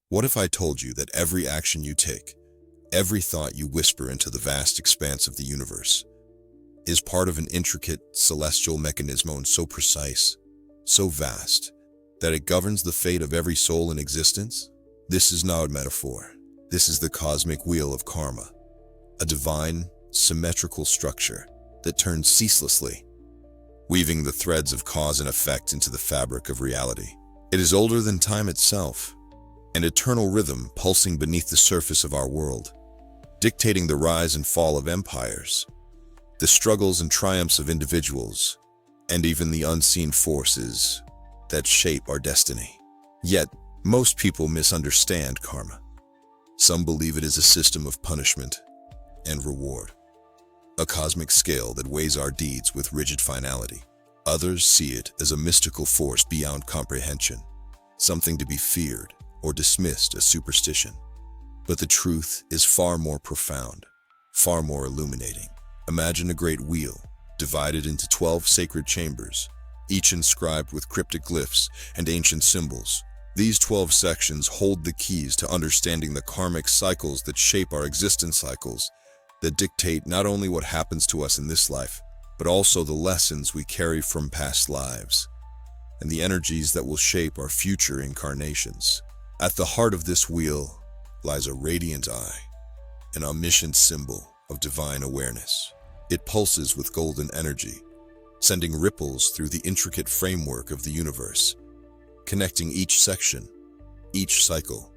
What if I told you that every action you take, every thought you whisper into the vast expanse of the universe, is part of an intricate celestial mechanism so precise, so vast, that it governs the fate of every soul in existence? This is not a metaphor. This is the cosmic wheel of karma, a divine, symmetrical structure that turns ceaselessly, weaving the threads of cause and effect into the fabric of reality. It is older than time itself, an eternal rhythm pulsing beneath the surface of our world, dictating the rise and fall of empires, the struggles and triumphs of individuals, and even the unseen forces that shape our destiny. Yet, most people misunderstand karma. Some believe it is a system of punishment and reward, a cosmic scale that weighs our deeds with rigid finality. Others see it as a mystical force beyond comprehension, something to be feared or dismissed as superstition. But the truth is far more profound, far more illuminating. Imagine a great wheel, divided into 12 sacred chambers, each inscribed with cryptic glyphs and ancient symbols. These 12 sections hold the keys to understanding the karmic cycles that shape our existence, cycles that dictate not only what happens to us in this life, but also the lessons we carry from past lives and the energies that will shape our future incarnations. At the heart of this wheel lies a radiant eye, an omniscient symbol of divine awareness. It pulses with golden energy, sending ripples through the intricate framework of the universe, connecting each section, each cycle,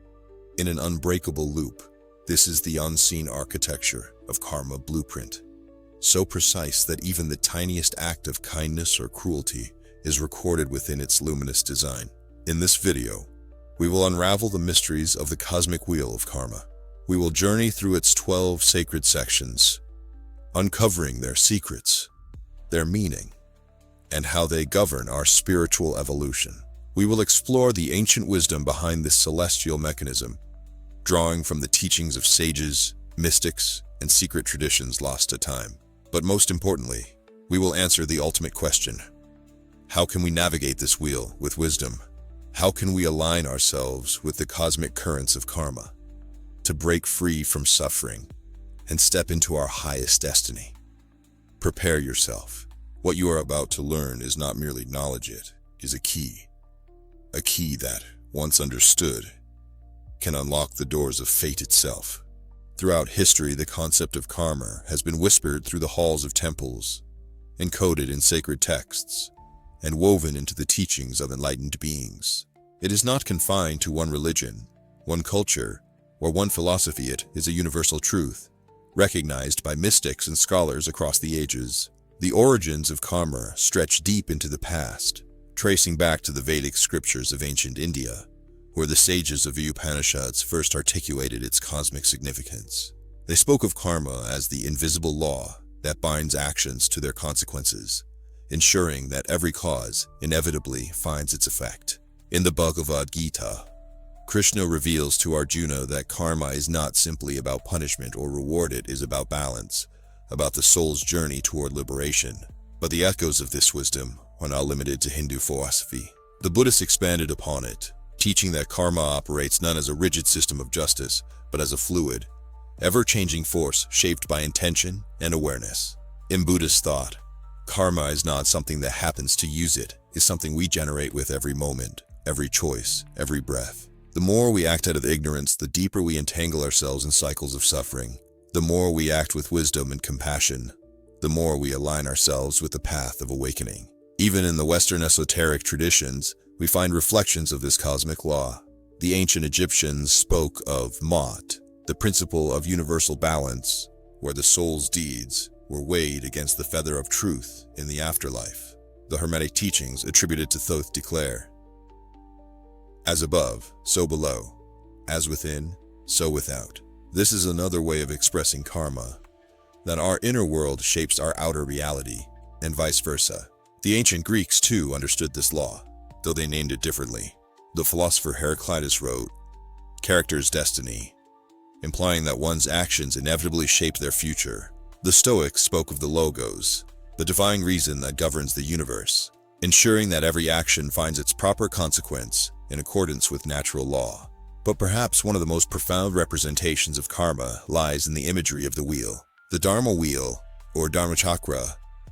in an unbreakable loop. This is the unseen architecture of karma blueprint, so precise that even the tiniest act of kindness or cruelty is recorded within its luminous design. In this video, we will unravel the mysteries of the cosmic wheel of karma. We will journey through its 12 sacred sections, uncovering their secrets, their meaning, and how they govern our spiritual evolution. We will explore the ancient wisdom behind this celestial mechanism, drawing from the teachings of sages, mystics, and secret traditions lost to time. But most importantly, we will answer the ultimate question: how can we navigate this wheel with wisdom? How can we align ourselves with the cosmic currents of karma to break free from suffering and step into our highest destiny? Prepare yourself. What you are about to learn is not merely knowledge, it is a key that, once understood, can unlock the doors of fate itself. Throughout history, the concept of karma has been whispered through the halls of temples, encoded in sacred texts, and woven into the teachings of enlightened beings. It is not confined to one religion, one culture, or one philosophy. It is a universal truth, recognized by mystics and scholars across the ages. The origins of karma stretch deep into the past, tracing back to the Vedic scriptures of ancient India, where the sages of the Upanishads first articulated its cosmic significance. They spoke of karma as the invisible law that binds actions to their consequences, ensuring that every cause inevitably finds its effect. In the Bhagavad Gita, Krishna reveals to Arjuna that karma is not simply about punishment or reward, it is about balance, about the soul's journey toward liberation. But the echoes of this wisdom are not limited to Hindu philosophy. The Buddhists expanded upon it, teaching that karma operates not as a rigid system of justice, but as a fluid, ever-changing force shaped by intention and awareness. In Buddhist thought, karma is not something that happens to use, it is something we generate with every moment, every choice, every breath. The more we act out of ignorance, the deeper we entangle ourselves in cycles of suffering. The more we act with wisdom and compassion, the more we align ourselves with the path of awakening. Even in the Western esoteric traditions, we find reflections of this cosmic law. The ancient Egyptians spoke of Ma'at, the principle of universal balance, where the soul's deeds were weighed against the feather of truth in the afterlife. The Hermetic teachings attributed to Thoth declare, "As above, so below, as within, so without." This is another way of expressing karma, that our inner world shapes our outer reality, and vice versa. The ancient Greeks too understood this law, though they named it differently. The philosopher Heraclitus wrote, "Character's destiny," implying that one's actions inevitably shape their future. The Stoics spoke of the logos, the divine reason that governs the universe, ensuring that every action finds its proper consequence in accordance with natural law. But perhaps one of the most profound representations of karma lies in the imagery of the wheel. The Dharma wheel, or Dharma chakra,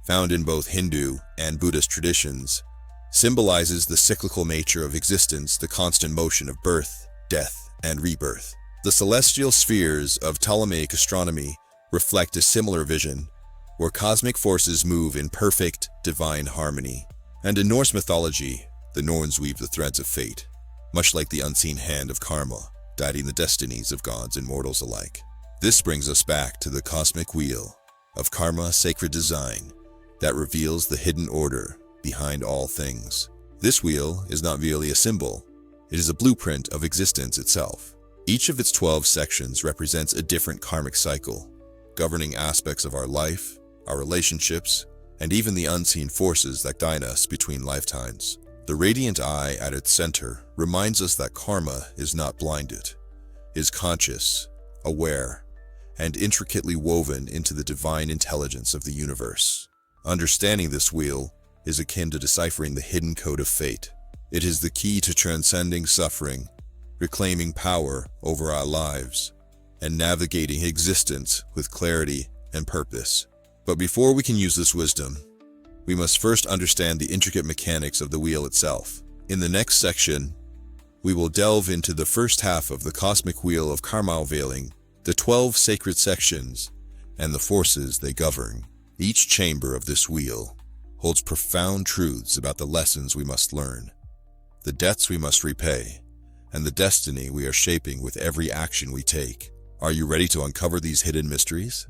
found in both Hindu and Buddhist traditions, symbolizes the cyclical nature of existence, the constant motion of birth, death, and rebirth. The celestial spheres of Ptolemaic astronomy reflect a similar vision, where cosmic forces move in perfect, divine harmony. And in Norse mythology, the Norns weave the threads of fate, much like the unseen hand of karma, guiding the destinies of gods and mortals alike. This brings us back to the cosmic wheel of karma, sacred design that reveals the hidden order behind all things. This wheel is not merely a symbol, it is a blueprint of existence itself. Each of its 12 sections represents a different karmic cycle, governing aspects of our life, our relationships, and even the unseen forces that guide us between lifetimes. The radiant eye at its center reminds us that karma is not blinded, is conscious, aware, and intricately woven into the divine intelligence of the universe. Understanding this wheel is akin to deciphering the hidden code of fate. It is the key to transcending suffering, reclaiming power over our lives, and navigating existence with clarity and purpose. But before we can use this wisdom, we must first understand the intricate mechanics of the wheel itself. In the next section, we will delve into the first half of the cosmic wheel of karma, unveiling the 12 sacred sections and the forces they govern. Each chamber of this wheel holds profound truths about the lessons we must learn, the debts we must repay, and the destiny we are shaping with every action we take. Are you ready to uncover these hidden mysteries?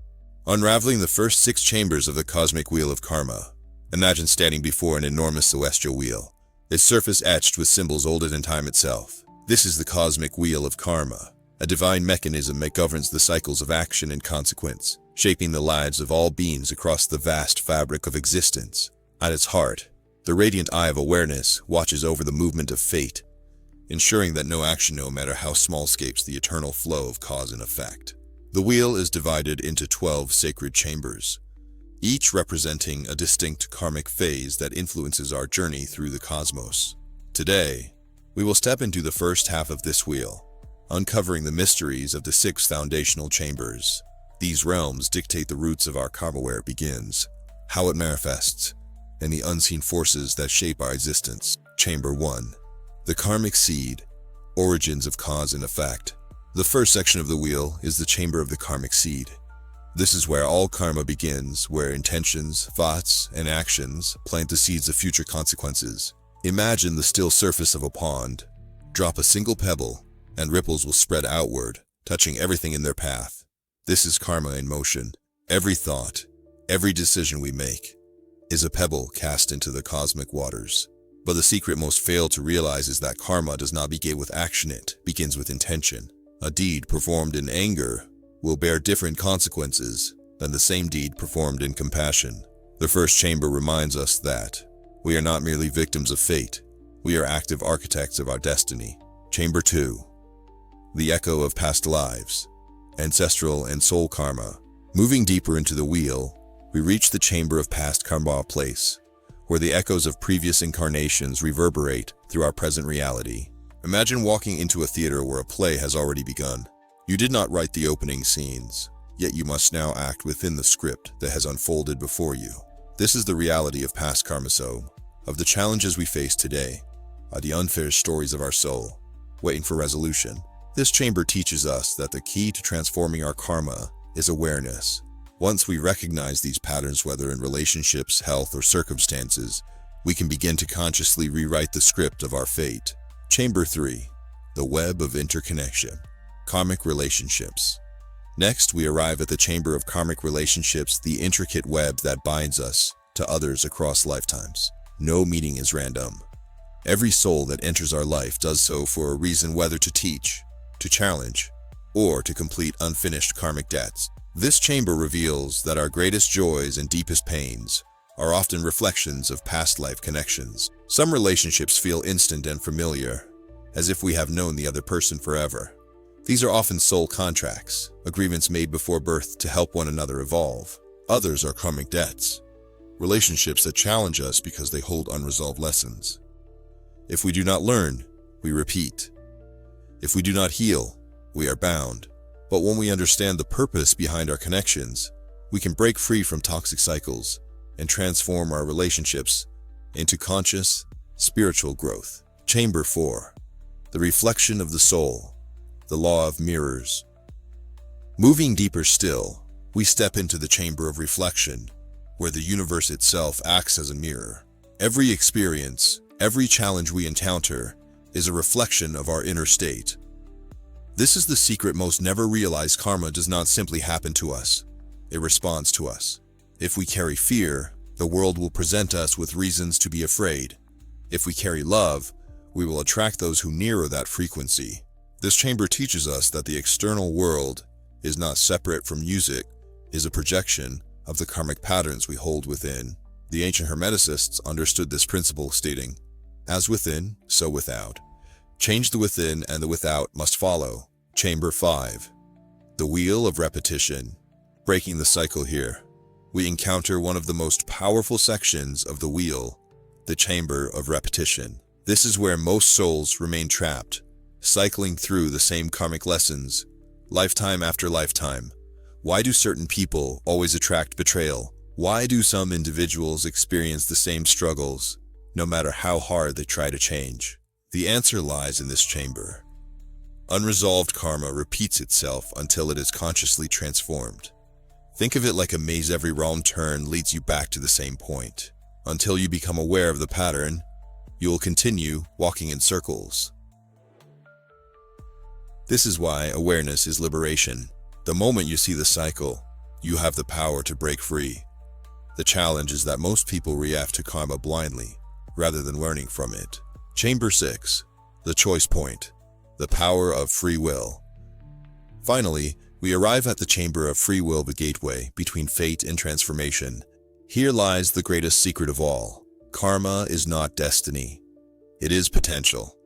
Unraveling the first 6 chambers of the cosmic wheel of karma. Imagine standing before an enormous celestial wheel, its surface etched with symbols older than time itself. This is the cosmic wheel of karma, a divine mechanism that governs the cycles of action and consequence, shaping the lives of all beings across the vast fabric of existence. At its heart, the radiant eye of awareness watches over the movement of fate, ensuring that no action, no matter how small, escapes the eternal flow of cause and effect. The wheel is divided into 12 sacred chambers, each representing a distinct karmic phase that influences our journey through the cosmos. Today, we will step into the first half of this wheel, uncovering the mysteries of the 6 foundational chambers. These realms dictate the roots of our karma, where it begins, how it manifests, and the unseen forces that shape our existence. Chamber 1. The karmic seed, origins of cause and effect. The first section of the wheel is the chamber of the karmic seed. This is where all karma begins, where intentions, thoughts, and actions plant the seeds of future consequences. Imagine the still surface of a pond. Drop a single pebble, and ripples will spread outward, touching everything in their path. This is karma in motion. Every thought, every decision we make, is a pebble cast into the cosmic waters. But the secret most fail to realize is that karma does not begin with action, it begins with intention. A deed performed in anger will bear different consequences than the same deed performed in compassion. The first chamber reminds us that we are not merely victims of fate, we are active architects of our destiny. Chamber 2. The echo of past lives, ancestral and soul karma. Moving deeper into the wheel, we reach the chamber of past karma, place where the echoes of previous incarnations reverberate through our present reality. Imagine walking into a theater where a play has already begun. You did not write the opening scenes, yet you must now act within the script that has unfolded before you. This is the reality of past karma, so of the challenges we face today, are the unfinished stories of our soul, waiting for resolution. This chamber teaches us that the key to transforming our karma is awareness. Once we recognize these patterns, whether in relationships, health, or circumstances, we can begin to consciously rewrite the script of our fate. Chamber 3. The web of interconnection. Karmic relationships. Next, we arrive at the chamber of karmic relationships, the intricate web that binds us to others across lifetimes. No meeting is random. Every soul that enters our life does so for a reason, whether to teach, to challenge, or to complete unfinished karmic debts. This chamber reveals that our greatest joys and deepest pains are often reflections of past life connections. Some relationships feel instant and familiar, as if we have known the other person forever. These are often soul contracts, agreements made before birth to help one another evolve. Others are karmic debts, relationships that challenge us because they hold unresolved lessons. If we do not learn, we repeat. If we do not heal, we are bound. But when we understand the purpose behind our connections, we can break free from toxic cycles and transform our relationships into conscious, spiritual growth. Chamber 4. The reflection of the soul. The law of mirrors. Moving deeper still, we step into the chamber of reflection, where the universe itself acts as a mirror. Every experience, every challenge we encounter, is a reflection of our inner state. This is the secret most never realized. Karma does not simply happen to us. It responds to us. If we carry fear, the world will present us with reasons to be afraid. If we carry love, we will attract those who mirror that frequency. This chamber teaches us that the external world is not separate from music, is a projection of the karmic patterns we hold within. The ancient Hermeticists understood this principle, stating, "As within, so without. Change the within and the without must follow." Chamber 5. The wheel of repetition. Breaking the cycle here, we encounter one of the most powerful sections of the wheel, the chamber of repetition. This is where most souls remain trapped, cycling through the same karmic lessons, lifetime after lifetime. Why do certain people always attract betrayal? Why do some individuals experience the same struggles, no matter how hard they try to change? The answer lies in this chamber. Unresolved karma repeats itself until it is consciously transformed. Think of it like a maze. Every wrong turn leads you back to the same point. Until you become aware of the pattern, you will continue walking in circles. This is why awareness is liberation. The moment you see the cycle, you have the power to break free. The challenge is that most people react to karma blindly, rather than learning from it. Chamber 6. The choice point. The power of free will. Finally, we arrive at the chamber of free will, the gateway between fate and transformation. Here lies the greatest secret of all. Karma is not destiny. It is potential.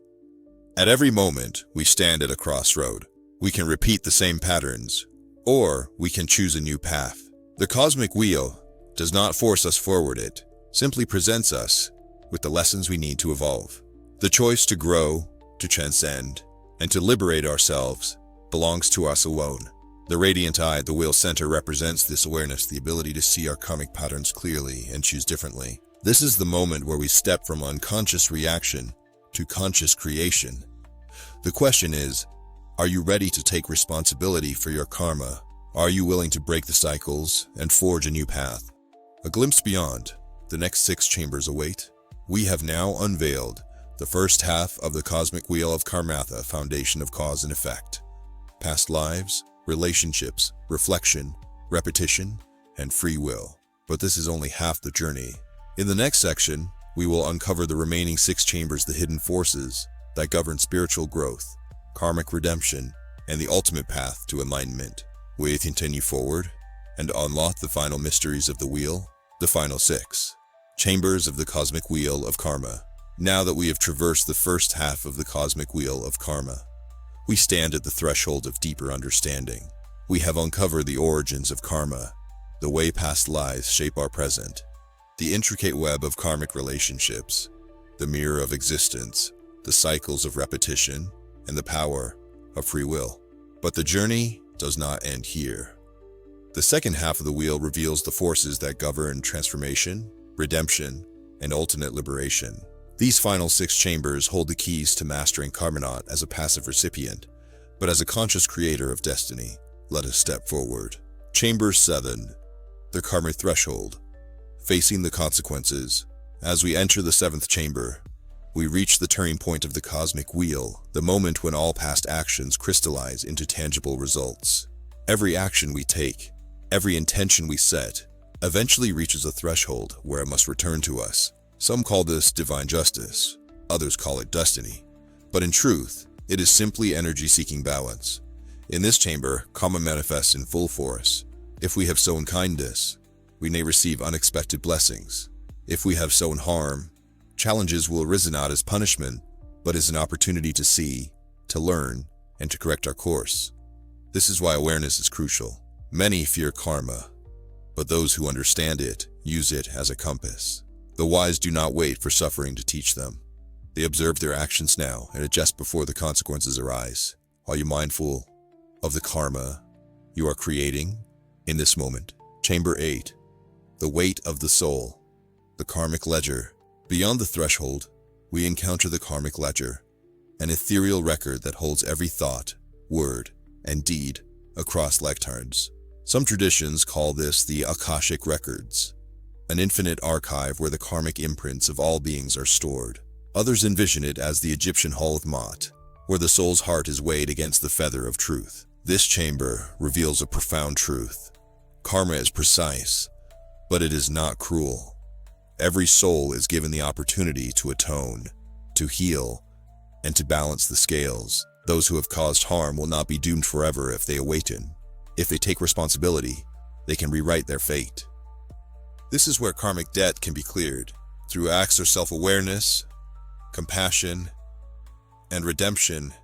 At every moment, we stand at a crossroad. We can repeat the same patterns, or we can choose a new path. The cosmic wheel does not force us forward. It simply presents us with the lessons we need to evolve. The choice to grow, to transcend, and to liberate ourselves belongs to us alone. The radiant eye at the wheel center represents this awareness, the ability to see our karmic patterns clearly and choose differently. This is the moment where we step from unconscious reaction to conscious creation. The question is, are you ready to take responsibility for your karma? Are you willing to break the cycles and forge a new path? A glimpse beyond, the next 6 chambers await. We have now unveiled the first half of the cosmic wheel of Karmatha, foundation of cause and effect. Past lives, relationships, reflection, repetition, and free will. But this is only half the journey. In the next section, we will uncover the remaining 6 chambers, the hidden forces that govern spiritual growth, karmic redemption, and the ultimate path to enlightenment. We continue forward and unlock the final mysteries of the wheel, the final 6 chambers of the cosmic wheel of karma. Now that we have traversed the first half of the cosmic wheel of karma, we stand at the threshold of deeper understanding. We have uncovered the origins of karma, the way past lives shape our present, the intricate web of karmic relationships, the mirror of existence, the cycles of repetition, and the power of free will. But the journey does not end here. The second half of the wheel reveals the forces that govern transformation, redemption, and ultimate liberation. These final 6 chambers hold the keys to mastering karma, not as a passive recipient, but as a conscious creator of destiny. Let us step forward. Chamber 7. The karmic threshold. Facing the consequences. As we enter the 7th chamber, we reach the turning point of the cosmic wheel, the moment when all past actions crystallize into tangible results. Every action we take, every intention we set, eventually reaches a threshold where it must return to us. Some call this divine justice, others call it destiny. But in truth, it is simply energy-seeking balance. In this chamber, karma manifests in full force. If we have sown kindness, we may receive unexpected blessings. If we have sown harm, challenges will arise not as punishment, but as an opportunity to see, to learn, and to correct our course. This is why awareness is crucial. Many fear karma, but those who understand it use it as a compass. The wise do not wait for suffering to teach them. They observe their actions now and adjust before the consequences arise. Are you mindful of the karma you are creating in this moment? Chamber 8. The weight of the soul. The karmic ledger. Beyond the threshold, we encounter the karmic ledger, an ethereal record that holds every thought, word, and deed across lifetimes. Some traditions call this the Akashic Records, an infinite archive where the karmic imprints of all beings are stored. Others envision it as the Egyptian Hall of Ma'at, where the soul's heart is weighed against the feather of truth. This chamber reveals a profound truth. Karma is precise, but it is not cruel. Every soul is given the opportunity to atone, to heal, and to balance the scales. Those who have caused harm will not be doomed forever if they awaken. If they take responsibility, they can rewrite their fate. This is where karmic debt can be cleared. Through acts of self-awareness, compassion, and redemption,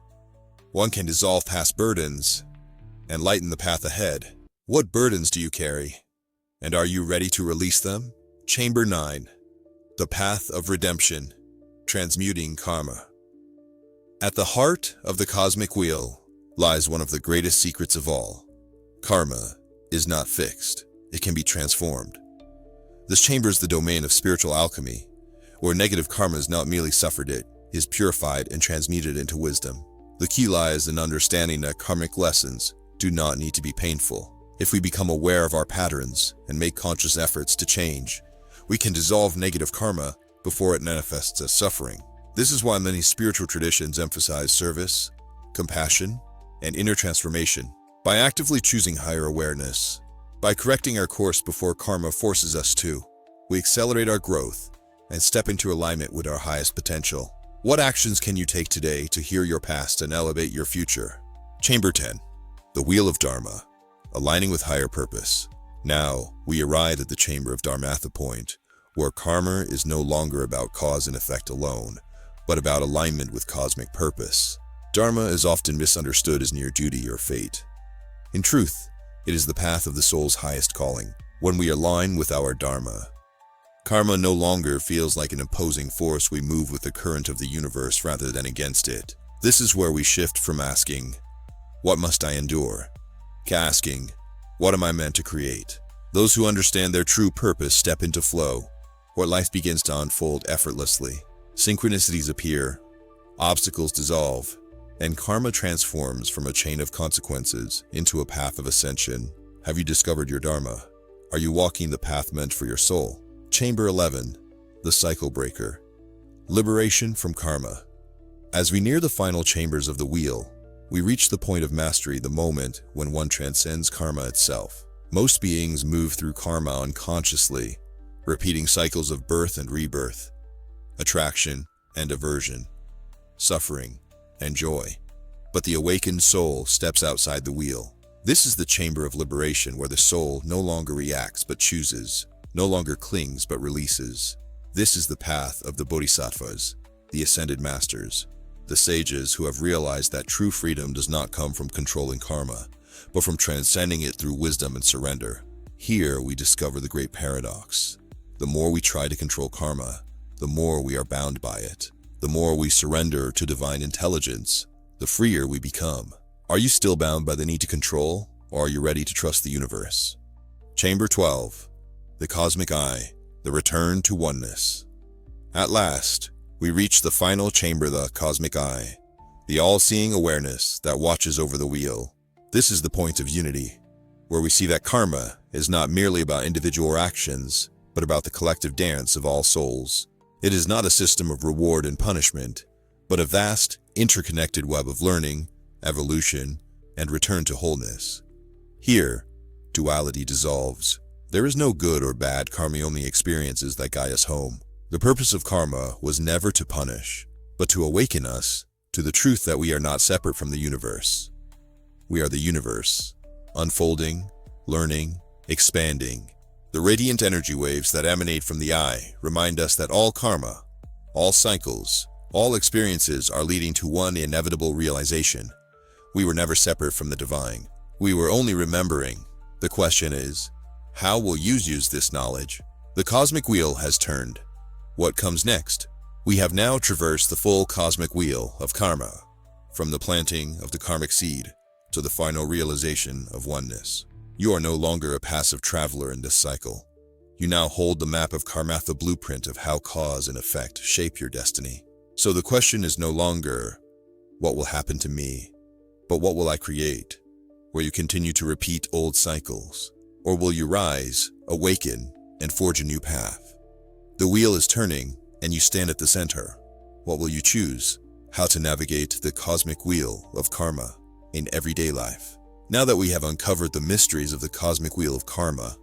one can dissolve past burdens and lighten the path ahead. What burdens do you carry? And are you ready to release them? Chamber 9. The Path of Redemption. Transmuting Karma. At the heart of the cosmic wheel lies one of the greatest secrets of all. Karma is not fixed. It can be transformed. This chamber is the domain of spiritual alchemy, where negative karma is not merely suffered, it is purified and transmuted into wisdom. The key lies in understanding that karmic lessons do not need to be painful. If we become aware of our patterns and make conscious efforts to change, we can dissolve negative karma before it manifests as suffering. This is why many spiritual traditions emphasize service, compassion, and inner transformation. By actively choosing higher awareness, by correcting our course before karma forces us to, we accelerate our growth and step into alignment with our highest potential. What actions can you take today to heal your past and elevate your future? Chamber 10. The Wheel of Dharma. Aligning with higher purpose. Now, we arrive at the chamber of Dharma, the point where karma is no longer about cause and effect alone, but about alignment with cosmic purpose. Dharma is often misunderstood as near duty or fate. In truth, it is the path of the soul's highest calling. When we align with our Dharma, karma no longer feels like an opposing force. We move with the current of the universe rather than against it. This is where we shift from asking, "What must I endure?" to asking, "What am I meant to create?" Those who understand their true purpose step into flow, where life begins to unfold effortlessly. Synchronicities appear, obstacles dissolve, and karma transforms from a chain of consequences into a path of ascension. Have you discovered your Dharma? Are you walking the path meant for your soul? Chamber 11. The Cycle Breaker. Liberation from Karma. As we near the final chambers of the wheel, we reach the point of mastery, the moment when one transcends karma itself. Most beings move through karma unconsciously, repeating cycles of birth and rebirth, attraction and aversion, suffering and joy. But the awakened soul steps outside the wheel. This is the chamber of liberation, where the soul no longer reacts but chooses, no longer clings but releases. This is the path of the bodhisattvas, the ascended masters, the sages who have realized that true freedom does not come from controlling karma, but from transcending it through wisdom and surrender. Here we discover the great paradox. The more we try to control karma, the more we are bound by it. The more we surrender to divine intelligence, the freer we become. Are you still bound by the need to control, or are you ready to trust the universe? Chamber 12. The Cosmic Eye. The Return to Oneness. At last, we reach the final chamber, the Cosmic Eye, the all-seeing awareness that watches over the wheel. This is the point of unity, where we see that karma is not merely about individual actions, but about the collective dance of all souls. It is not a system of reward and punishment, but a vast, interconnected web of learning, evolution, and return to wholeness. Here, duality dissolves. There is no good or bad karma, only experiences that guide us home. The purpose of karma was never to punish, but to awaken us to the truth that we are not separate from the universe. We are the universe, unfolding, learning, expanding. The radiant energy waves that emanate from the eye remind us that all karma, all cycles, all experiences are leading to one inevitable realization. We were never separate from the divine. We were only remembering. The question is, how will you use this knowledge? The cosmic wheel has turned. What comes next? We have now traversed the full cosmic wheel of karma, from the planting of the karmic seed to the final realization of oneness. You are no longer a passive traveler in this cycle. You now hold the map of karma, the blueprint of how cause and effect shape your destiny. So the question is no longer, what will happen to me, but what will I create? Will you continue to repeat old cycles, or will you rise, awaken, and forge a new path? The wheel is turning, and you stand at the center. What will you choose? How to navigate the cosmic wheel of karma in everyday life. Now that we have uncovered the mysteries of the cosmic wheel of karma,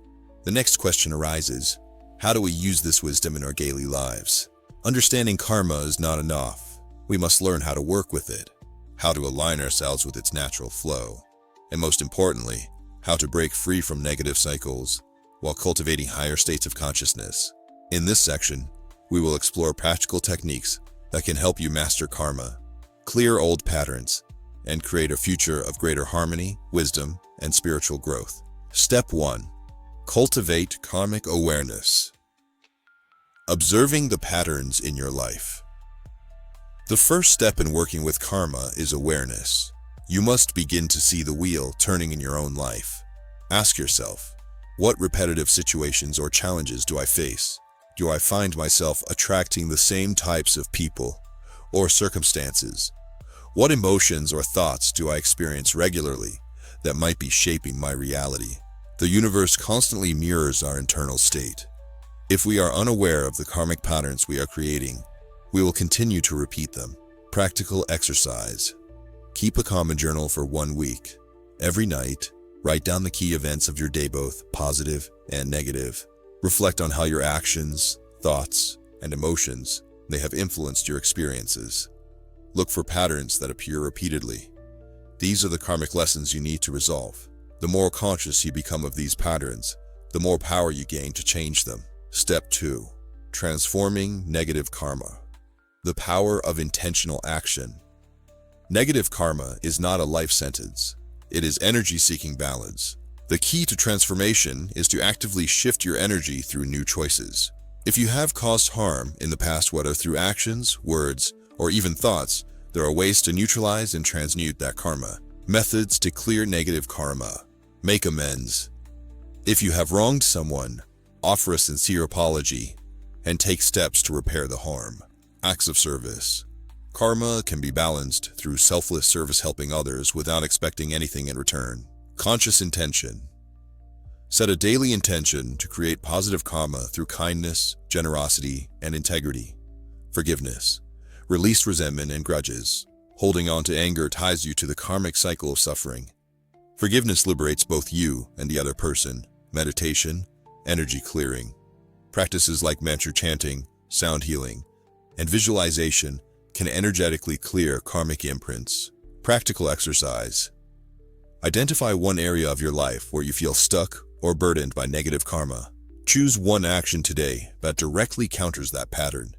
the next question arises, how do we use this wisdom in our daily lives? Understanding karma is not enough. We must learn how to work with it, how to align ourselves with its natural flow, and most importantly, how to break free from negative cycles while cultivating higher states of consciousness. In this section, we will explore practical techniques that can help you master karma, clear old patterns, and create a future of greater harmony, wisdom, and spiritual growth. Step 1. Cultivate karmic awareness. Observing the patterns in your life. The first step in working with karma is awareness. You must begin to see the wheel turning in your own life. Ask yourself, what repetitive situations or challenges do I face? Do I find myself attracting the same types of people or circumstances? What emotions or thoughts do I experience regularly that might be shaping my reality? The universe constantly mirrors our internal state. If we are unaware of the karmic patterns we are creating, we will continue to repeat them. Practical exercise. Keep a karma journal for 1 week. Every night, write down the key events of your day, both positive and negative. Reflect on how your actions, thoughts, and emotions may have influenced your experiences. Look for patterns that appear repeatedly. These are the karmic lessons you need to resolve. The more conscious you become of these patterns, the more power you gain to change them. Step 2. Transforming negative karma. The power of intentional action. Negative karma is not a life sentence. It is energy-seeking balance. The key to transformation is to actively shift your energy through new choices. If you have caused harm in the past, whether through actions, words, or even thoughts, there are ways to neutralize and transmute that karma. Methods to clear negative karma. Make amends. If you have wronged someone, offer a sincere apology and take steps to repair the harm. Acts of service. Karma can be balanced through selfless service, helping others without expecting anything in return. Conscious intention. Set a daily intention to create positive karma through kindness, generosity, and integrity. Forgiveness. Release resentment and grudges. Holding on to anger ties you to the karmic cycle of suffering. Forgiveness liberates both you and the other person. Meditation, energy clearing. Practices like mantra chanting, sound healing, and visualization can energetically clear karmic imprints. Practical exercise. Identify one area of your life where you feel stuck or burdened by negative karma. Choose one action today that directly counters that pattern.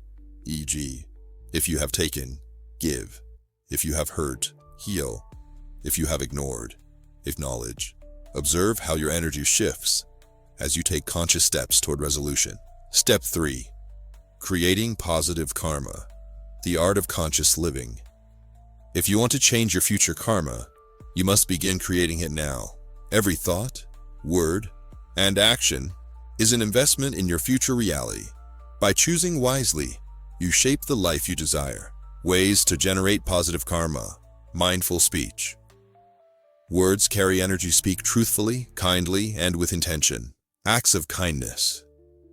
E.g., if you have taken, give. If you have hurt, heal. If you have ignored, acknowledge. Observe how your energy shifts as you take conscious steps toward resolution. Step 3. Creating positive karma. The art of conscious living. If you want to change your future karma, you must begin creating it now. Every thought, word, and action is an investment in your future reality. By choosing wisely, you shape the life you desire. Ways to generate positive karma. Mindful speech. Words carry energy. Speak truthfully, kindly, and with intention. Acts of kindness.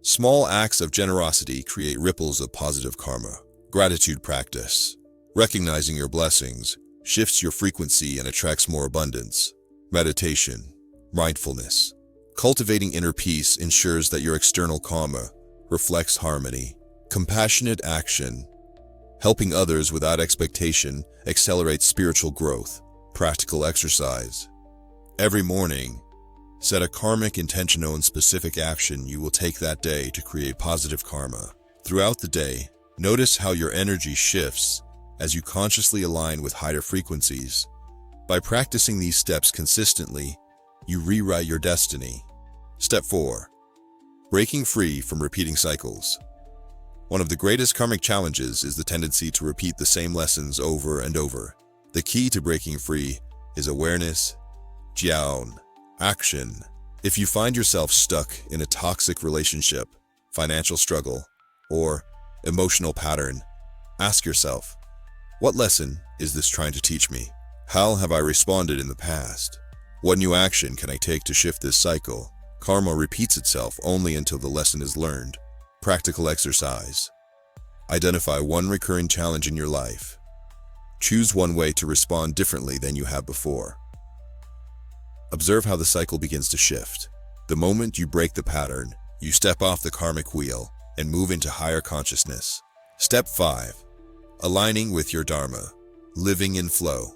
Small acts of generosity create ripples of positive karma. Gratitude practice. Recognizing your blessings shifts your frequency and attracts more abundance. Meditation. Mindfulness. Cultivating inner peace ensures that your external karma reflects harmony. Compassionate action. Helping others without expectation accelerates spiritual growth. Practical exercise. Every morning, set a karmic intention on specific action you will take that day to create positive karma. Throughout the day, notice how your energy shifts as you consciously align with higher frequencies. By practicing these steps consistently, you rewrite your destiny. Step 4. Breaking free from repeating cycles. One of the greatest karmic challenges is the tendency to repeat the same lessons over and over. The key to breaking free is awareness, jian, action. If you find yourself stuck in a toxic relationship, financial struggle, or emotional pattern, ask yourself, what lesson is this trying to teach me? How have I responded in the past? What new action can I take to shift this cycle? Karma repeats itself only until the lesson is learned. Practical exercise. Identify one recurring challenge in your life. Choose one way to respond differently than you have before. Observe how the cycle begins to shift. The moment you break the pattern, you step off the karmic wheel and move into higher consciousness. Step 5. Aligning with your dharma. Living in flow.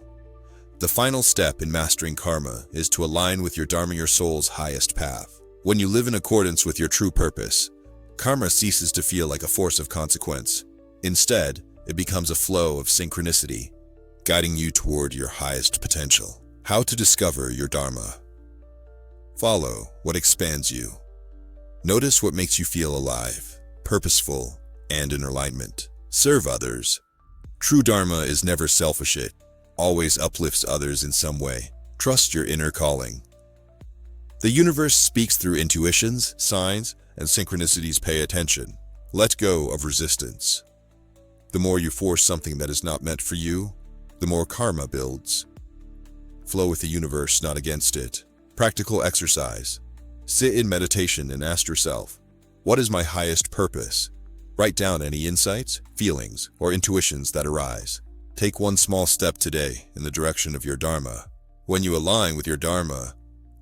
The final step in mastering karma is to align with your dharma, your soul's highest path. When you live in accordance with your true purpose, karma ceases to feel like a force of consequence. Instead, it becomes a flow of synchronicity, guiding you toward your highest potential. How to discover your dharma. Follow what expands you. Notice what makes you feel alive, purposeful, and in alignment. Serve others. True dharma is never selfish. It always uplifts others in some way. Trust your inner calling. The universe speaks through intuitions, signs, and synchronicities. Pay attention. Let go of resistance. The more you force something that is not meant for you, the more karma builds. Flow with the universe, not against it. Practical exercise. Sit in meditation and ask yourself, what is my highest purpose? Write down any insights, feelings, or intuitions that arise. Take one small step today in the direction of your dharma. When you align with your dharma,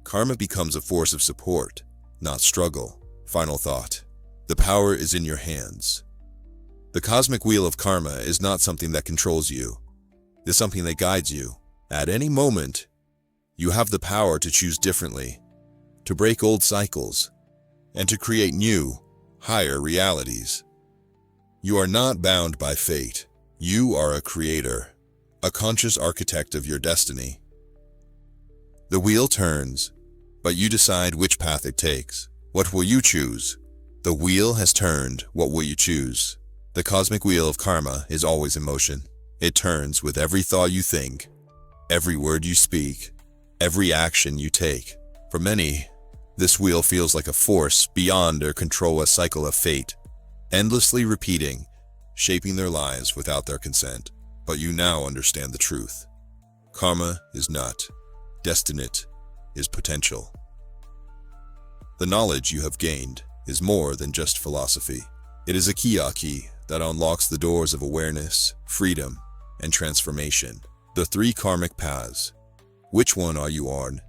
karma becomes a force of support, not struggle. Final thought. The power is in your hands. The cosmic wheel of karma is not something that controls you. It is something that guides you. At any moment, you have the power to choose differently, to break old cycles, and to create new, higher realities. You are not bound by fate. You are a creator, a conscious architect of your destiny. The wheel turns, but you decide which path it takes. What will you choose? The wheel has turned. What will you choose? The cosmic wheel of karma is always in motion. It turns with every thought you think, every word you speak, every action you take. For many, this wheel feels like a force beyond their control, a cycle of fate, endlessly repeating, shaping their lives without their consent. But you now understand the truth. Karma is not. Destiny is potential. The knowledge you have gained is more than just philosophy. It is a key that unlocks the doors of awareness, freedom, and transformation. The 3 karmic paths. Which one are you on?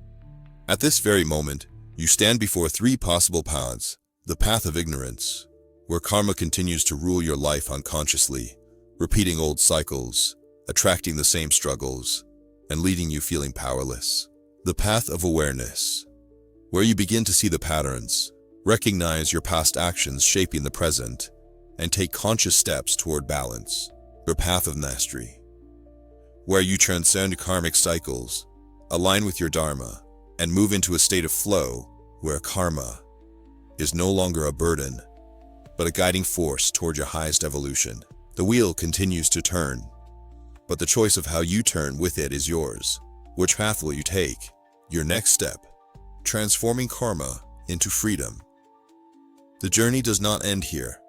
At this very moment, you stand before 3 possible paths. The path of ignorance, where karma continues to rule your life unconsciously, repeating old cycles, attracting the same struggles, and leaving you feeling powerless. The path of awareness, where you begin to see the patterns, recognize your past actions shaping the present, and take conscious steps toward balance. Your path of mastery, where you transcend karmic cycles, align with your dharma, and move into a state of flow where karma is no longer a burden, but a guiding force toward your highest evolution. The wheel continues to turn, but the choice of how you turn with it is yours. Which path will you take? Your next step, transforming karma into freedom. The journey does not end here.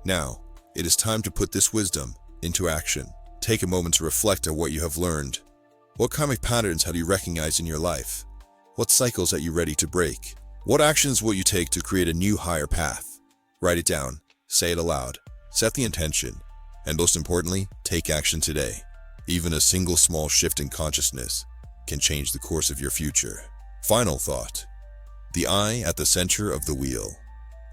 Now, it is time to put this wisdom into action. Take a moment to reflect on what you have learned. What karmic patterns have you recognized in your life? What cycles are you ready to break? What actions will you take to create a new higher path? Write it down, say it aloud, set the intention, and most importantly, take action today. Even a single small shift in consciousness can change the course of your future. Final thought. The eye at the center of the wheel.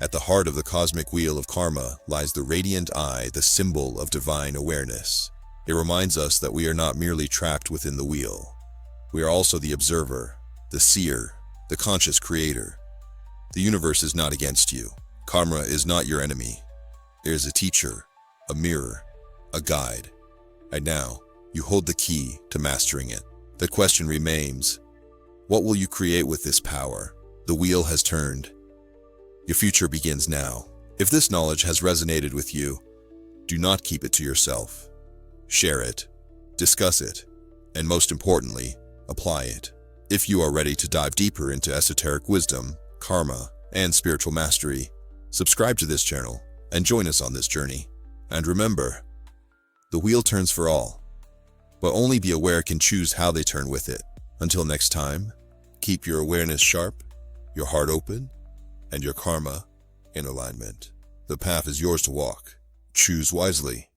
At the heart of the cosmic wheel of karma lies the radiant eye, the symbol of divine awareness. It reminds us that we are not merely trapped within the wheel. We are also the observer, the seer, the conscious creator. The universe is not against you. Karma is not your enemy. It is a teacher, a mirror, a guide. And now, you hold the key to mastering it. The question remains, what will you create with this power? The wheel has turned. Your future begins now. If this knowledge has resonated with you, do not keep it to yourself. Share it, discuss it, and most importantly, apply it. If you are ready to dive deeper into esoteric wisdom, karma, and spiritual mastery, subscribe to this channel and join us on this journey. And remember, the wheel turns for all, but only the aware can choose how they turn with it. Until next time, keep your awareness sharp, your heart open, and your karma in alignment. The path is yours to walk. Choose wisely.